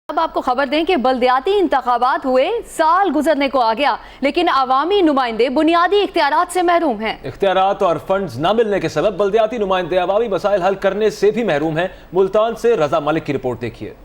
अब आपको खबर दें कि बल्दियाती इंतखाबात हुए, साल गुजरने को आ गया, लेकिन अवामी नुमाइंदे बुनियादी इख्तियारात से महरूम हैं। इख्तियारात और फंड्स न मिलने के सबब बल्दियाती नुमाइंदे अवामी मसाइल हल करने से भी महरूम हैं। मुल्तान से रजा मलिक की रिपोर्ट देखिए।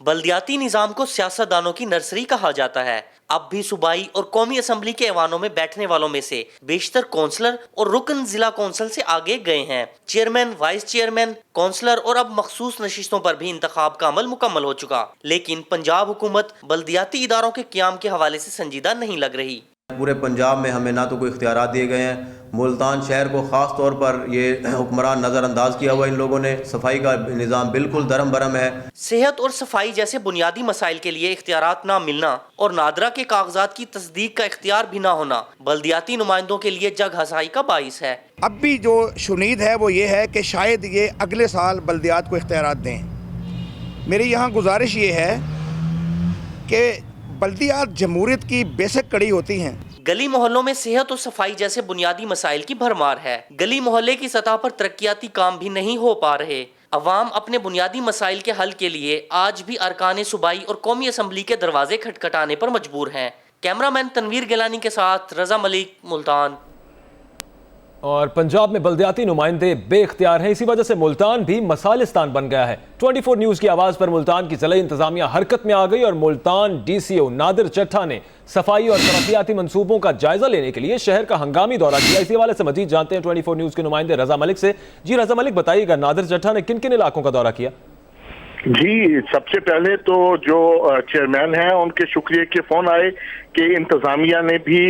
बल्दियाती निज़ाम को सियासतदानों की नर्सरी कहा जाता है। अब भी सूबाई और कौमी असम्बली के ऐवानों में बैठने वालों में से बेशतर कौंसलर और रुकन जिला कौंसिल से आगे गए हैं। चेयरमैन, वाइस चेयरमैन, कौंसलर और अब मखसूस नशिस्तों पर भी इंतखाब का अमल मुकम्मल हो चुका, लेकिन पंजाब हुकूमत बल्दियाती इदारों के क़याम के हवाले से संजीदा नहीं लग रही। पूरे पंजाब में हमें ना तो कोई इख्तियारात दिए गए हैं। मुल्तान शहर को ख़ास तौर पर ये हुक्मरान नज़रअंदाज किया हुआ इन लोगों ने। सफाई का निज़ाम बिल्कुल दरम बरम है। सेहत और सफाई जैसे बुनियादी मसाइल के लिए इख्तियारात ना मिलना और नादरा के कागजात की तस्दीक का इख्तियार भी ना होना बल्दियाती नुमाइंदों के लिए जग हसाई का बाइस है। अब भी जो शुनीद है वो ये है कि शायद ये अगले साल बल्दियात को इख्तियारात दें। मेरी यहाँ गुजारिश ये है कि बल्दियात जमहूरियत की बेसिक कड़ी होती हैं। गली मोहल्लों में सेहत और सफाई जैसे बुनियादी मसाइल की भरमार है। गली मोहल्ले की सतह पर तरक्याती काम भी नहीं हो पा रहे। अवाम अपने बुनियादी मसाइल के हल के लिए आज भी अरकान सूबाई और कौमी असम्बली के दरवाजे खटखटाने पर मजबूर हैं। कैमरामैन तनवीर गिलानी के साथ रजा मलिक, मुल्तान। और पंजाब में बल्दियाती नुमाइंदे बेख्तियार हैं, इसी वजह से मुल्तान भी मसालिस्तान बन गया है। 24 न्यूज़ की आवाज़ पर मुल्तान की ज़िला इंतज़ामिया हरकत में आ गई और मुल्तान DCO नादिर चट्ठा ने सफाई और तरक्याती मंसूबों का जायजा लेने के लिए शहर का हंगामी दौरा किया। इसी हवाले से मजीद जानते हैं 24 न्यूज़ के नुमाइंदे रजा मलिक से। जी रजा मलिक, बताइएगा नादिर चट्ठा ने किन किन इलाकों का दौरा किया? जी, सबसे पहले तो जो चेयरमैन हैं उनके शुक्रिया के फोन आए कि इंतजामिया ने भी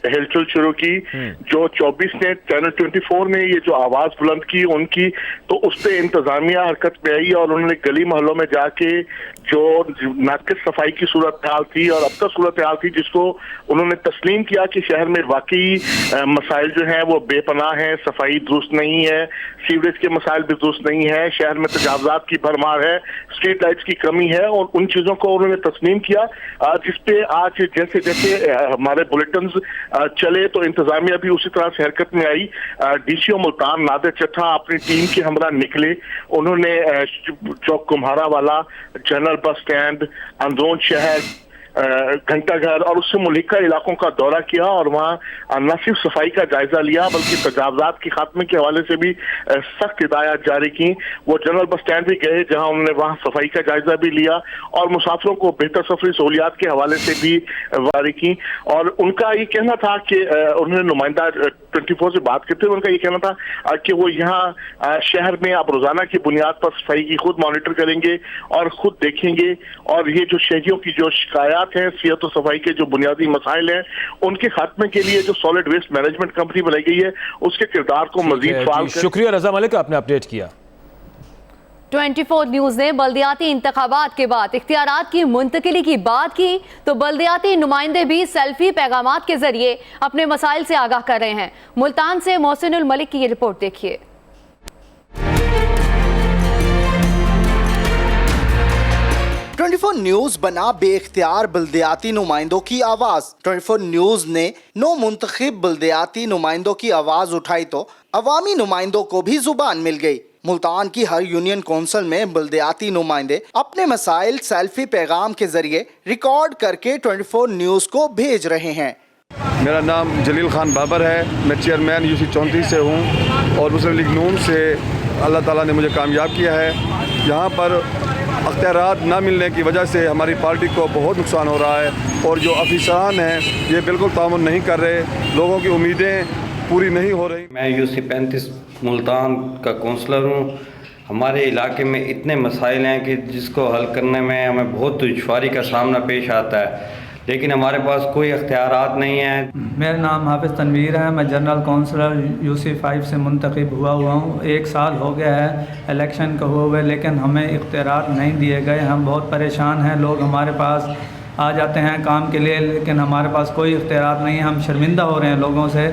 हिलचुल शुरू की। जो 24 ने चैनल 24 ने ये जो आवाज बुलंद की उनकी, तो उस पर इंतजामिया हरकत में आई और उन्होंने गली मोहल्लों में जाके जो नाकिस सफाई की सूरत हाल थी और अब तक सूरत हाल थी, जिसको उन्होंने तस्लीम किया कि शहर में वाकई मसाइल जो हैं वो बेपनाह हैं। सफाई दुरुस्त नहीं है, सीवरेज के मसाइल भी दुरुस्त नहीं है, शहर में तजावजात की भरमार है, स्ट्रीट लाइट्स की कमी है, और उन चीजों को उन्होंने तस्लीम किया। जिसपे आज जैसे जैसे हमारे बुलेटिन चले तो इंतजामिया भी उसी तरह से हरकत में आई। DCO मुल्तान नादिर चट्ठा अपनी टीम के हमरा निकले। उन्होंने चौक कुम्हारा वाला, जनरल बस स्टैंड, अंदरोन शहर, घंटाघर और उससे मुल्हिका इलाकों का दौरा किया और वहाँ न सिर्फ सफाई का जायजा लिया बल्कि तजावजात के खात्मे के हवाले से भी सख्त हिदायत जारी की। वो जनरल बस स्टैंड भी गए जहाँ उन्होंने वहाँ सफाई का जायजा भी लिया और मुसाफिरों को बेहतर सफरी सहूलियात के हवाले से भी जारी की। और उनका ये कहना था कि उन्होंने नुमाइंदा 24 से बात करते हुए उनका ये कहना था कि वो यहाँ शहर में अब रोजाना की बुनियाद पर सफाई की खुद मॉनिटर करेंगे और खुद देखेंगे, और ये जो शहरियों की जो शिकायत हैं, सेहत और सफाई के जो बुनियादी मसाइल हैं, उनके खात्मे के लिए जो सॉलिड वेस्ट मैनेजमेंट कंपनी बनाई गई है उसके किरदार को मजीद फाल। शुक्रिया रजा मलिक, आपने अपडेट किया। 24 न्यूज़ ने बल्दियाती इंतखाबात के बाद इख्तियारात की मुंतकिली की बात की तो बल्दियाती नुमाइंदे भी सेल्फी पैगामात के जरिए अपने मसाइल से आगाह कर रहे हैं। मुल्तान से मोहसिनुल मलिक की ये रिपोर्ट देखिए। 24 न्यूज बना बेख्तियार बल्दियाती नुमाइंदों की आवाज। 24 न्यूज ने नो मुंतखब बल्दियाती नुमाइंदों की आवाज उठाई तो अवामी नुमाइंदों को भी जुबान मिल गई। मुल्तान की हर यूनियन कौंसिल में बल्दियाती नुमाइंदे अपने मसाइल सेल्फी पैगाम के जरिए रिकॉर्ड करके 24 न्यूज को भेज रहे हैं। मेरा नाम जलील खान बाबर है, मैं चेयरमैन UC 34 से हूँ और मुस्लिम लीग नून से अल्लाह ताला ने मुझे कामयाब किया है। यहाँ पर अख्तियारात ना मिलने की वजह से हमारी पार्टी को बहुत नुकसान हो रहा है और जो अफसरान हैं ये बिल्कुल तामुन नहीं कर रहे, लोगों की उम्मीदें पूरी नहीं हो रही। मैं UC 35 मुल्तान का कौंसलर हूँ। हमारे इलाके में इतने मसाइल हैं कि जिसको हल करने में हमें बहुत दुश्वारी का सामना पेश आता है, लेकिन हमारे पास कोई इख्तियारात नहीं है। मेरा नाम हाफिज़ तनवीर है, मैं जनरल काउंसलर UC 5 से मुंतखब हुआ हूँ। 1 साल हो गया है इलेक्शन का हुए, लेकिन हमें इख्तियारात नहीं दिए गए। हम बहुत परेशान हैं। लोग हमारे पास आ जाते हैं काम के लिए, लेकिन हमारे पास कोई इख्तियारात नहीं है। हम शर्मिंदा हो रहे हैं लोगों से।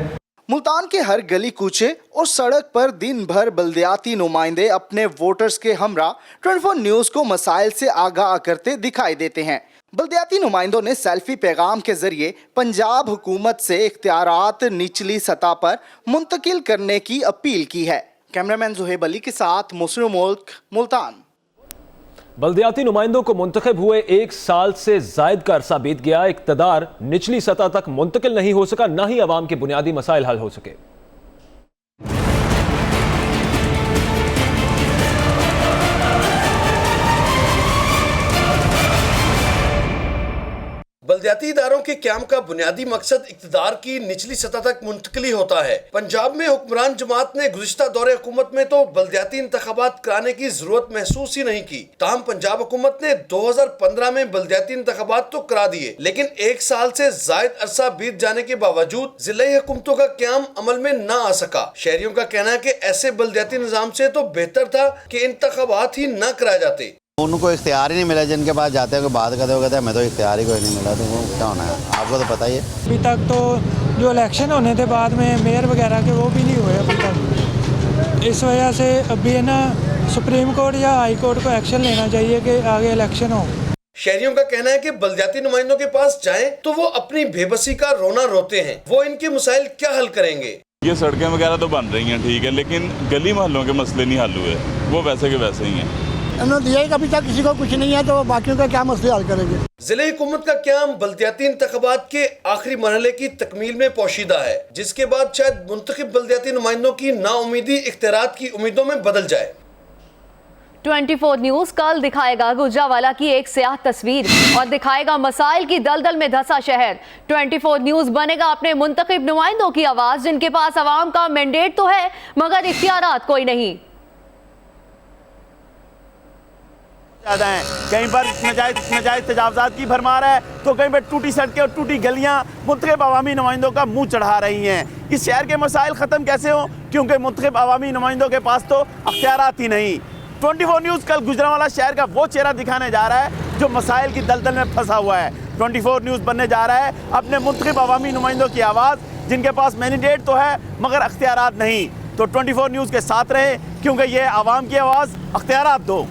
मुल्तान के हर गली कूचे और सड़क पर दिन भर बल्दियाती नुमाइंदे अपने वोटर्स के हमरा 24 न्यूज को मसाइल से आगाह करते दिखाई देते हैं। बल्दियाती नुमाइंदों ने सेल्फी पैगाम के जरिए पंजाब हुकूमत से इख्तियारात निचली सतह पर मुंतकिल करने की अपील की है। कैमरामैन ज़ुहैब अली के साथ मुस्लिम मुल्क, मुल्तान। बल्दियाती नुमाइंदों को मुंतखब हुए 1 साल से जायद का अरसा बीत गया, इक़्तिदार निचली सतह तक मुंतकिल नहीं हो सका, न ही अवाम के बुनियादी मसाइल हल हो सके। बल्दियाती इदारों के क़याम का बुनियादी मकसद इक़्तिदार की निचली सतह तक मुंतकिली होता है। पंजाब में हुक्मरान जमात ने गुज़िश्ता दौरे हुकूमत में तो बल्दियाती इंतखाबात कराने की जरूरत महसूस ही नहीं की। ताहम पंजाब हुकूमत ने 2015 में बल्दियाती इंतखाबात तो करा दिए, लेकिन 1 साल से जायद अरसा बीत जाने के बावजूद ज़िलाई हुकूमतों का क़याम अमल में न आ सका। शहरियों का कहना है कि ऐसे बल्दियाती निज़ाम से तो बेहतर था कि इंतखाबात ही न कराए जाते। उनको इख्तियार ही नहीं मिला, जिनके पास जाते हैं कोई बात करते हो कहते हैं मैं तो इख्तियार ही कोई नहीं मिला, तो वो क्या होना है, आपको तो पता ही है। अभी तक तो जो इलेक्शन होने के बाद में मेयर वगैरह के वो भी नहीं हुए अभी तक। इस वजह से अभी है ना सुप्रीम कोर्ट या हाई कोर्ट को एक्शन लेना चाहिए कि आगे इलेक्शन हो। शहरियों का कहना है कि बल्दियाती नुमाइंदों के पास जाएं तो वो अपनी बेबसी का रोना रोते हैं, वो इनके मसाइल क्या हल करेंगे। ये सड़कें वगैरह तो बन रही हैं ठीक है, लेकिन गली मोहल्लों के मसले नहीं हल हुए, वो वैसे के वैसे ही हैं। उन्होंने दिया ही अभी तक किसी को कुछ नहीं है, तो बाकियों का क्या मसले हल करेंगे। जिले हुकूमत का क़याम बल्दियाती इंतखाबात के आखिरी मरहले की तकमील में पोशीदा है, जिसके बाद शायद मुंतखब बल्दियाती नुमाइंदों की नाउमीदी इख्तियारात की उम्मीदों में बदल जाए। 24 न्यूज़ कल दिखाएगा गुजरावाला की एक स्याह तस्वीर और दिखाएगा मसाइल की दलदल में धंसा शहर। 24 न्यूज़ बनेगा अपने मुंतखब नुमाइंदों की आवाज़, जिनके पास अवाम का मैंडेट तो है मगर इख्तियारात कोई नहीं। ज़्यादा हैं, कहीं पर नजायज़ तजावज़ात की भरमार है, तो कहीं पर टूटी सड़कें और टूटी गलियां मुंतखब अवामी नुमाइंदों का मुंह चढ़ा रही हैं। इस शहर के मसाइल ख़त्म कैसे हों, क्योंकि मुंतखब अवामी नुमाइंदों के पास तो अख्तियारात ही नहीं। 24 न्यूज़ कल गुजरांवाला शहर का वो चेहरा दिखाने जा रहा है जो मसाइल की दलदल में फंसा हुआ है। 24 न्यूज़ बनने जा रहा है अपने मुंतखब अवामी नुमाइंदों की आवाज़, जिनके पास मैंडेट तो है मगर अख्तियारात नहीं। तो 24 न्यूज़ के साथ रहें, क्योंकि ये आवाम की आवाज़ अख्तियारात दो।